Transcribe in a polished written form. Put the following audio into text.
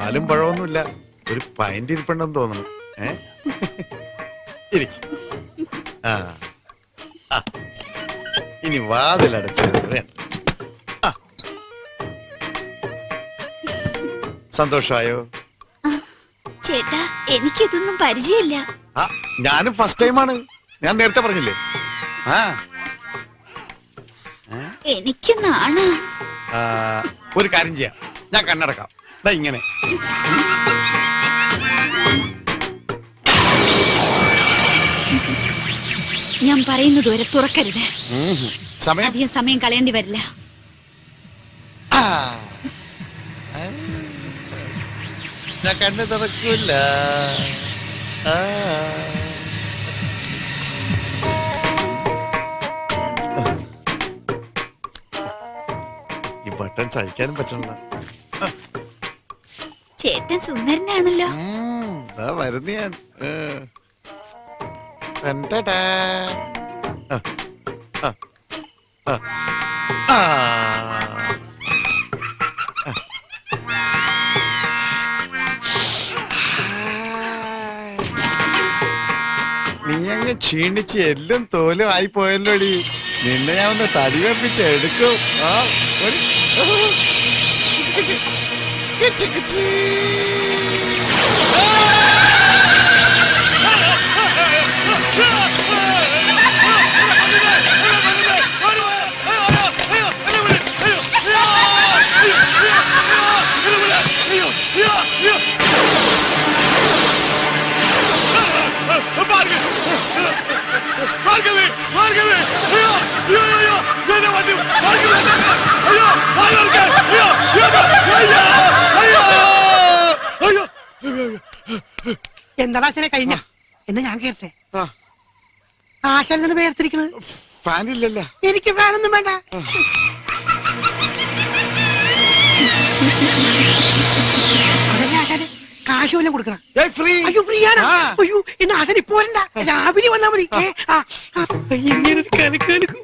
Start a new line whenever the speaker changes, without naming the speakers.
പാലും പഴമൊന്നുമില്ല, ഒരു പൈൻ്റ് ഇരിപ്പുണ്ടെന്ന് തോന്നുന്നു. ഇനി വാതിലടച്ചത് വേണ്ട. സന്തോഷായോ?
ചേട്ടാ, എനിക്കിതൊന്നും പരിചയമില്ല.
ഞാനും ഫസ്റ്റ് ടൈമാണ്. ഞാൻ നേരത്തെ പറഞ്ഞില്ലേ.
എനിക്ക് നാണാ.
ഒരു കാര്യം ചെയ്യാം, ഞാൻ കണ്ണടക്കാം. ഇങ്ങനെ
ഞാൻ പറയുന്നത് വരെ തുറക്കരുത്.
അധികം
സമയം കളയേണ്ടി വരില്ല.
ഞാൻ കണ്ണു തുറക്കൂല. ഈ ബട്ടൺ സഹിക്കാനും പറ്റണല്ലോ.
ചേട്ടൻ സുന്ദരനാണല്ലോ.
വരുന്നു ഞാൻ. നീ അങ്ങ് ക്ഷീണിച്ച് എല്ലും തോലും ആയി പോയല്ലോടി. നിന്നെ ഞാൻ ഒന്ന് തടി വെപ്പിച്ച് എടുക്കും.
എന്താ കഴിഞ്ഞ എന്നാ ഞാൻ കേട്ടെ. ആശാനെ പേർത്തിരിക്കണത്
ഫാനില്ലല്ലോ.
എനിക്ക് ഫാനൊന്നും വേണ്ട. അതല്ലേ ആശാനെ, കാശ് വല്ലതും കൊടുക്കണം. അയ്യോ ഫ്രീ ആണ്. അയ്യോ എന്നാ ആശാൻ ഇപ്പൊ വരണ്ട, രാവിലെ വന്നാ മതി. ഇങ്ങനെ കലക്കാലക്കും.